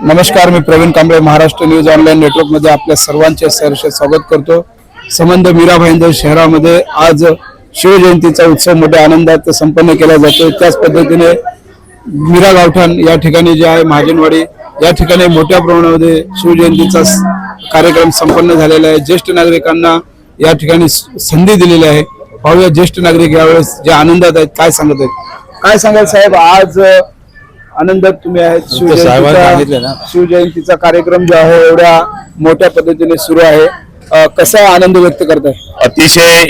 नमस्कार, मी Praveen Kamble Maharashtra news online network मध्ये आपल्या सर्वांचे सहर्ष स्वागत करतो। संबंध मीरा भाईंदर शहरामध्ये आज शिवजयंतीचा उत्सव मोठ्या आनंदात संपन्न केला जातो। त्याच पद्धतीने मीरा गावठाण या ठिकाणी जे आहे महाजनवाडी या ठिकाणी मोठ्या प्रमाणामध्ये शिवजयंतीचा कार्यक्रम संपन्न झालेला आहे। ज्येष्ठ नागरिकांना या ठिकाणी संधी दिलेली आहे। पाहूया ज्येष्ठ नागरिक यावेळेस जे आनंदात आहेत काय सांगत आहेत। काय सांगाल साहेब, आज आनंदात तुम्ही आहेत। शिवजयंतीचा कार्यक्रम जो आहे एवढ्या मोठ्या पद्धतीने सुरू आहे, कसा आनंद व्यक्त करताय? अतिशय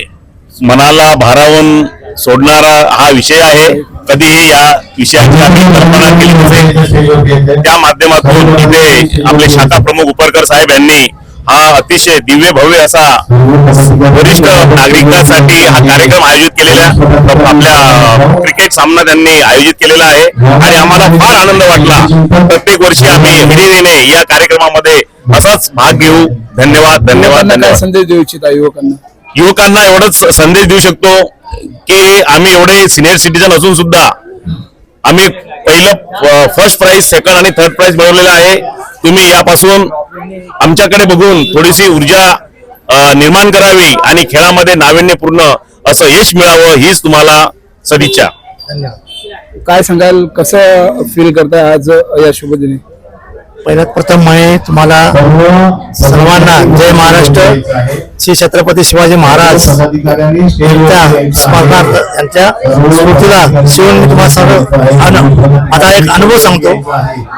मनाला भारावून सोडणारा हा विषय आहे। कधीही या विषयाची आम्ही कल्पना केली नसेल। त्या माध्यमातून इथे आपले शाखा प्रमुख उपरकर साहेब यांनी हा अतिशय दिव्य भव्य असा वरिष्ठ नागरिकांसाठी हा कार्यक्रम आयोजित केलेला, आपल्या क्रिकेट सामना त्यांनी आयोजित केलेला आहे आणि आम्हाला फार आनंद वाटला। प्रत्येक वर्षी आम्ही हिरिरीने या कार्यक्रमामध्ये असाच भाग घेऊ। धन्यवाद धन्यवाद धन्यवाद। संदेश देऊ इच्छिता युवकांना एवढंच संदेश देऊ शकतो की आम्ही एवढे सिनियर सिटीजन असून सुद्धा आम्ही पहिलं फर्स्ट प्राइज, सेकंड आणि थर्ड प्राइज मिळवलेला आहे। तुम्ही यापासून आमच्याकडे बघून थोडीशी ऊर्जा निर्माण करावी आणि खेळामध्ये नाविन्यपूर्ण असं यश मिळावं हीच तुम्हाला सदिच्छा। काय सांगाल, कसं फील करताय आज या शुभ दिनी? पहिल्यात प्रथम मी तुम्हाला सर्वांना जय महाराष्ट्र, श्री छत्रपती शिवाजी महाराज यांच्या स्मरणार्थ यांच्या स्मृतीला शिवून मी तुम्हाला सर्व आता एक अनुभव सांगतो।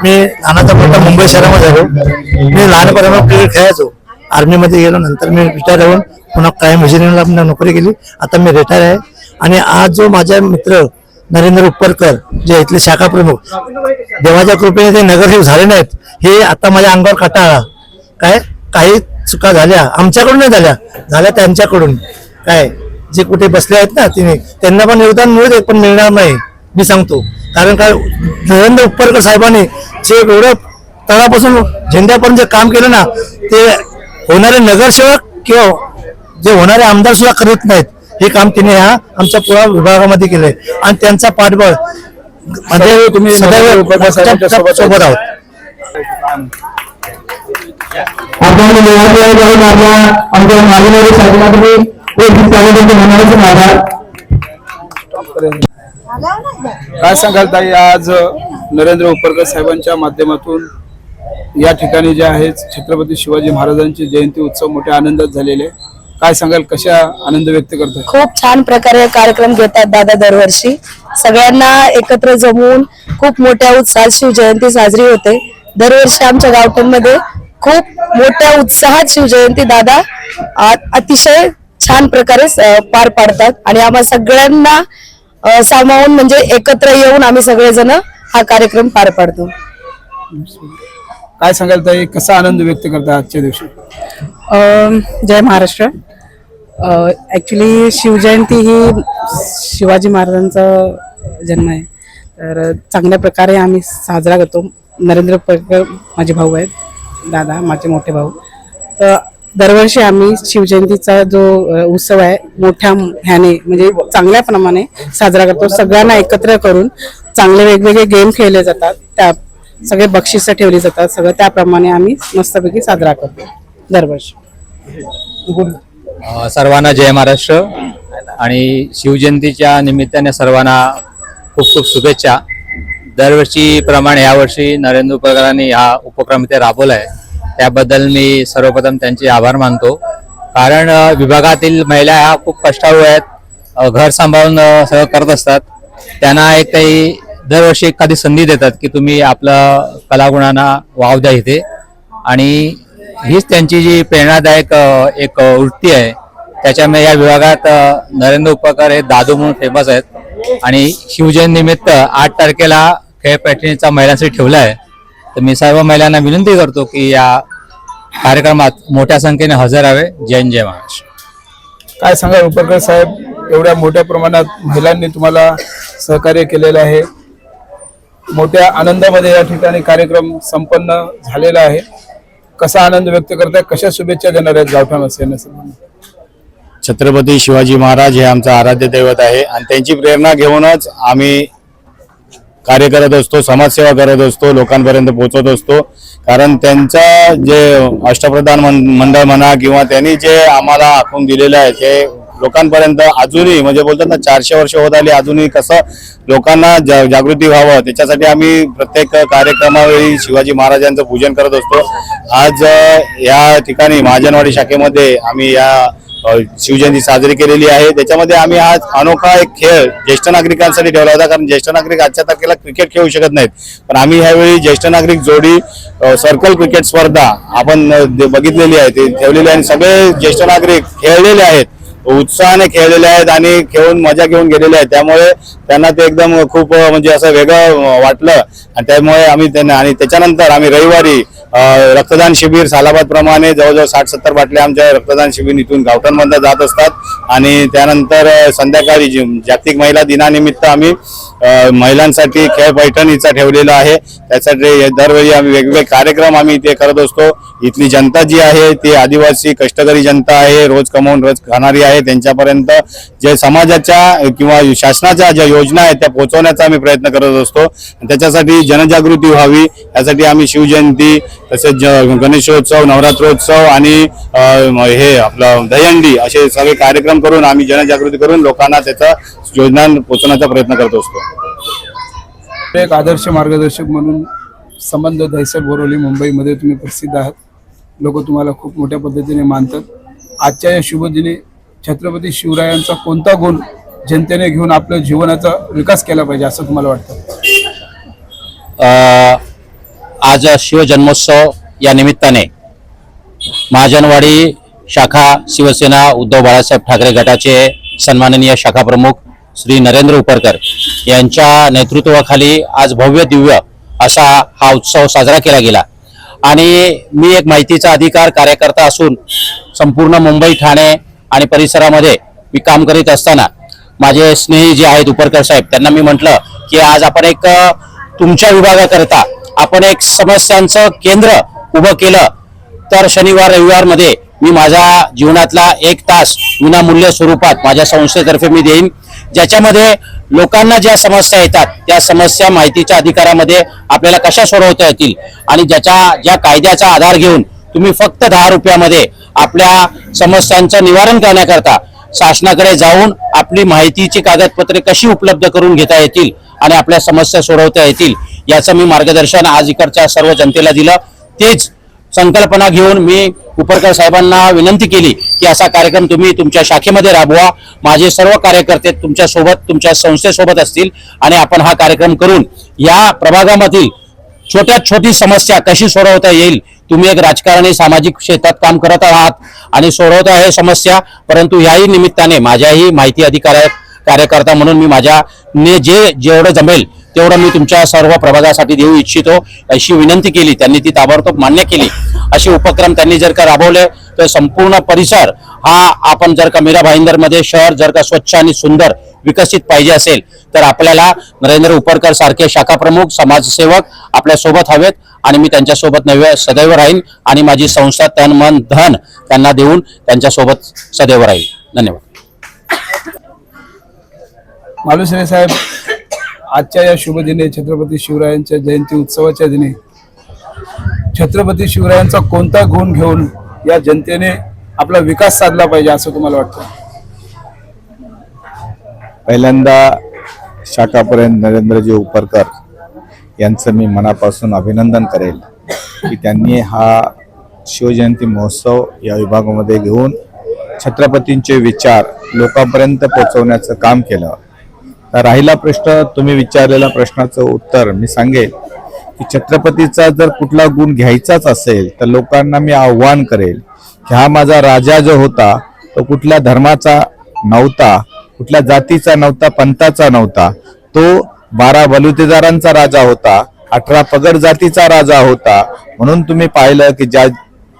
मी लहानाचा मोठा मुंबई शहरामध्ये झालो। मी लहानपणापासून क्रिकेट खेळायचो। आर्मीमध्ये गेलो, नंतर मी रिटायर होऊन पुन्हा कायम विजिलन्सला नोकरी केली। आता मी रिटायर आहे आणि आज जो माझा मित्र नरेंद्र उपरकर जे इथले शाखा प्रमुख, देवाच्या कृपेने ते नगरसेवक झाले नाहीत, हे आता माझ्या अंगावर काटा आला। काय काही चुका झाल्या आमच्याकडून नाही झाल्या त्यांच्याकडून। काय जे कुठे बसले आहेत ना तिने त्यांना पण योगदान मिळत पण मिळणार नाही मी सांगतो। कारण काय नरेंद्र उपरकर साहेबांनी जे एवढं तळापासून झेंड्यापर्यंत जे काम केलं ना, ते होणारे नगरसेवक किंवा जे होणारे आमदार सुद्धा करत नाहीत। हे काम तिने ह्या आमच्या पुरा विभागामध्ये केलंय आणि त्यांचा पाठबळ म्हणजे तुम्ही सोबत आहोत। काय सांगाल ताई, आज नरेंद्र उपरकर साहेबांच्या माध्यमातून या ठिकाणी जे आहे छत्रपती शिवाजी महाराजांची जयंती उत्सव मोठ्या आनंदात झालेले, काय सांगाल, कशा आनंद व्यक्त करतात? खूप छान प्रकारे कार्यक्रम घेतात दादा दरवर्षी। सगळ्यांना एकत्र जमवून खूप मोठ्या उत्साहात शिवजयंती साजरी होते। दरवर्षी आमच्या गावठाणमध्ये खूप मोठ्या उत्साहात शिवजयंती दादा अतिशय छान प्रकारे पार पाडतात आणि आम्हा सगळ्यांना सामावून म्हणजे एकत्र येऊन आम्ही सगळेजण हा कार्यक्रम पार पाडतो। काय सांगाल ताई, कसा आनंद व्यक्त करता आजच्या दिवशी? जय महाराष्ट्र। ॲक्च्युली शिवजयंती ही शिवाजी महाराजांचा जन्म आहे, तर चांगल्या प्रकारे आम्ही साजरा करतो। नरेंद्र उपरकर माझे भाऊ आहेत, दादा माझे मोठे भाऊ। तर दरवर्षी आम्ही शिवजयंतीचा जो उत्सव आहे मोठ्या ह्याने म्हणजे चांगल्या प्रमाणे साजरा करतो। सगळ्यांना एकत्र करून चांगले वेगवेगळे गेम खेळले जातात, त्या सगळे बक्षिसं ठेवली जातात, सगळं त्याप्रमाणे आम्ही मस्तपैकी साजरा करतो दरवर्षी। सर्वांना जय महाराष्ट्र आणि शिवजयंतीच्या निमित्ताने सर्वांना खूप खूप शुभेच्छा। दरवर्षीप्रमाणे यावर्षी नरेंद्र उपकरांनी हा उपक्रम इथे राबवला आहे, त्याबद्दल मी सर्वप्रथम त्यांचे आभार मानतो। कारण विभागातील महिला ह्या खूप कष्टाळू आहेत, घर सांभाळून सगळं करत असतात। त्यांना एक काही दरवर्षी एखादी संधी देतात की तुम्ही आपलं कलागुणांना वाव द्या इथे, आणि हीच त्यांची जी प्रेरणादायक एक वृत्ती आहे। त्याच्यामुळे या विभागात नरेंद्र उपकर हे दादू म्हणून फेमस आहेत आणि शिवजयंती निमित्त 8 तारखेला खेळ पैठणीचा महिलांसाठी ठेवला आहे। तर मी सर्व महिलांना विनंती करतो की या कार्यक्रमात मोठ्या संख्येने हजर राहावे। जय महाराष्ट्र। काय सांगा उपरकर साहेब, एवढ्या मोठ्या प्रमाणात महिलांनी तुम्हाला सहकार्य केलेलं आहे, मोठ्या आनंदामध्ये या ठिकाणी कार्यक्रम संपन्न झालेला आहे, कसा आनंद व्यक्त करताय, कशा शुभेच्छा देणार आहेत गावठाण सेनेसर्वांना? छत्रपती शिवाजी महाराज हे आमचं आराध्य दैवत आहे आणि त्यांची प्रेरणा घेऊनच आम्ही कार्य करत असतो, समाजसेवा करत असतो, लोकांपर्यंत पोहोचवत असतो. कारण त्यांचा जे अष्टप्रधान मंडळ म्हणा किंवा त्यांनी जे आम्हाला आखून दिलेलं आहे ते लोकांपर्यंत अजूनही म्हणजे बोलतात ना 400 वर्ष होत आली, अजूनही कसं लोकांना जागृती व्हावं त्याच्यासाठी आम्ही प्रत्येक कार्यक्रमावेळी शिवाजी महाराजांचं पूजन करत असतो. आज या ठिकाणी महाजनवाडी शाखेमध्ये आम्ही या शिवजयंती साजरी केलेली आहे. त्याच्यामध्ये आम्ही आज अनोखा एक खेळ ज्येष्ठ नागरिकांसाठी ठेवला होता, कारण ज्येष्ठ नागरिक आजच्या तारखेला क्रिकेट खेळू शकत नाहीत, पण आम्ही ह्यावेळी ज्येष्ठ नागरिक जोडी सर्कल क्रिकेट स्पर्धा आपण बघितलेली आहे, ते ठेवलेली आहे आणि सगळे ज्येष्ठ नागरिक खेळलेले आहेत, उत्साहाने खेळलेले आहेत आणि खेळून मजा घेऊन गेलेले आहेत. त्यामुळे त्यांना ते एकदम खूप म्हणजे असं वेगळं वाटलं आणि त्यामुळे आम्ही त्यांना आणि त्याच्यानंतर आम्ही रविवारी रक्तदान शिबिर सालाबाद प्रमाणे जवळजवळ 60-70 बाटल्या आमच्या रक्तदान शिबिर इथून गावठाणमधून जात असतात आणि त्यानंतर संध्याकाळी जागतिक महिला दिनानिमित्त आम्ही महिलांसाठी खेळ पैठणीचा ठेवलेला आहे. त्यासाठी दरवेळी आम्ही वेगवेगळे कार्यक्रम आम्ही इथे करत असतो. इथली जनता जी आहे ती आदिवासी कष्टकरी जनता आहे, रोज कमवून रोज खाणारी आहे. त्यांच्यापर्यंत जे समाजाच्या किंवा शासनाच्या ज्या योजना आहेत त्या पोहोचवण्याचा आम्ही प्रयत्न करत असतो. त्याच्यासाठी जनजागृती व्हावी यासाठी आम्ही शिवजयंती तसेच गणेशोत्सव, नवरात्रोत्सव आणि हे आपलं दहीहंडी असे सगळे कार्यक्रम करून आम्ही जनजागृती करून लोकांना त्याचा योजना पोहोचवण्याचा प्रयत्न करत असतो. एक आदर्श मार्गदर्शक म्हणून संबंध दहिसर बोरिवली मुंबईमध्ये तुम्ही प्रसिद्ध आहात. लोक तुम्हाला खूप मोठ्या पद्धतीने मानतात. आजच्या या शुभदिनी छत्रपती शिवरायांचा कोणता गुण जनतेने घेऊन आपल्या जीवनाचा विकास केला पाहिजे असं तुम्हाला वाटतं? आज शिवजन्मोत्सव या निमित्ताने महाजनवाडी शाखा शिवसेना उद्धव बाळासाहेब ठाकरे गटाचे सन्माननीय शाखा प्रमुख श्री नरेंद्र उपरकर यांच्या नेतृत्वाखाली आज भव्य दिव्य असा हा उत्सव साजरा केला गेला. आणि मी एक माहितीचा अधिकार कार्यकर्ता असून संपूर्ण मुंबई, ठाणे आणि परिसरामध्ये मी काम करीत असताना माझे स्नेही जे आहेत उपरकर साहेब त्यांना मी म्हटलं की आज आपण एक तुमच्या विभागाकरता आपण एक समस्यांचं केंद्र उभं केलं तर शनिवार रविवारमध्ये मी माझ्या जीवनातला 1 तास विनामूल्य स्वरूपात माझ्या संस्थेतर्फे मी देईन, ज्याच्यामध्ये लोकांना ज्या समस्या येतात त्या समस्या माहितीच्या अधिकारामध्ये आपल्याला कशा सोडवता येतील आणि ज्या कायद्याचा आधार घेऊन तुम्ही फक्त 10 रुपयामध्ये आपल्या समस्यांचं निवारण करण्याकरता शासनाकडे जाऊन आपली माहितीची कागदपत्रे कशी उपलब्ध करून घेता येतील आणि आपल्या समस्या सोडवता येतील याचं मी मार्गदर्शन आज इकडच्या सर्व जनतेला दिलं. तेच संकल्पना घेऊन मी उपरकर साहेबांना विनंती केली की असा कार्यक्रम तुम्ही तुमच्या शाखेमध्ये राबवा. माझे सर्व कार्यकर्ते तुमच्या सोबत तुमच्या संस्थेसोबत असतील आणि आपण हा कार्यक्रम करून या प्रभागामधील छोट्यात छोटी समस्या कशी सोडवता येईल. तुम्ही एक राजकारणी सामाजिक क्षेत्रात काम करत आहात आणि सोडवता आहे समस्या, परंतु याही निमित्ताने माझ्याही माहिती कार्यकर्ता म्हणून मी माझ्याने जेवढं जमेल तेवढं मी तुमच्या सर्व प्रभागासाठी देऊ इच्छितो अशी विनंती केली. त्यांनी ती ताबडतोब मान्य केली. असे उपक्रम त्यांनी जर का राबवले तर संपूर्ण परिसर हा आपण जर का मीरा भाईंदरमध्ये शहर जर का स्वच्छ आणि सुंदर विकसित पाहिजे असेल तर आपल्याला नरेंद्र उपरकर सारखे शाखा प्रमुख समाजसेवक आपल्या सोबत हवेत आणि मी त्यांच्यासोबत सदैव राहीन आणि माझी संस्था तन मन धन त्यांना देऊन त्यांच्यासोबत सदैव राहील. धन्यवाद. मालुसरे साहेब, आजच्या या शुभ दिनी छत्रपती शिवरायांच्या जयंती उत्सवाच्या दिनी छत्रपती शिवरायांचा कोणता गुण घेऊन या जनतेने आपला विकास साधला पाहिजे असं तुम्हाला वाटतं? पहिल्यांदा शाखापर्यंत नरेंद्रजी उपरकर यांचं मी मनापासून अभिनंदन करेल की त्यांनी हा शिवजयंती महोत्सव या विभागामध्ये घेऊन छत्रपतींचे विचार लोकांपर्यंत पोहोचवण्याचं काम केलं. तर राहिला प्रश्न, तुम्ही विचारलेल्या प्रश्नाचं उत्तर मी सांगेल की छत्रपतीचा जर कुठला गुण घ्यायचाच असेल तर लोकांना मी आव्हान करेल की हा माझा राजा जो होता तो कुठल्या धर्माचा नव्हता, कुठल्या जातीचा नव्हता, पंथाचा नव्हता. तो 12 बलुतेदारांचा राजा होता, 18 पगड जातीचा राजा होता. म्हणून तुम्ही पाहिलं की ज्या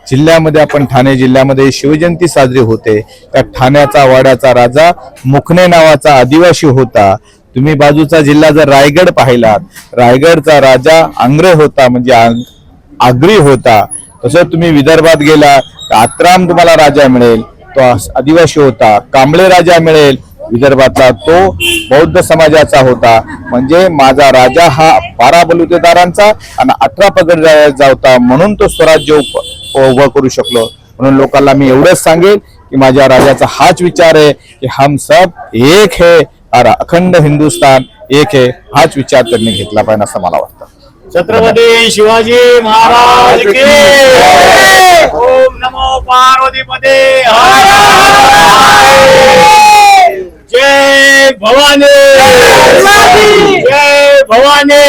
जिल्ह्यामध्ये आपण ठाणे जिल्ह्यामध्ये शिवजयंती साजरी होते त्या ठाण्याचा वाड्याचा राजा मुखणे नावाचा आदिवासी होता. तुम्ही बाजूचा जिल्हा जर रायगड पाहिलात, रायगडचा राजा आंग्रे होता म्हणजे आगरी होता. तसं तुम्ही विदर्भात गेला तर आत्राम तुम्हाला राजा मिळेल, तो आदिवासी होता. कांबळे राजा मिळेल, विदर्भातला तो बौद्ध समाजाचा होता. म्हणजे माझा राजा हा 12 बलुतेदारांचा आणि 18 पगड होता, म्हणून तो स्वराज्य उभं करू शकलो. म्हणून लोकांना मी एवढंच सांगेल की माझ्या राजाचा हाच विचार आहे की हम सब एक है और अखंड हिंदुस्तान एक है. हाच विचार त्यांनी घेतला पाहिजे असं मला वाटतं. छत्रपती शिवाजी महाराज की जय. ओम नमो पार्वतीपते हर हर. जय भवानी. जय भवानी.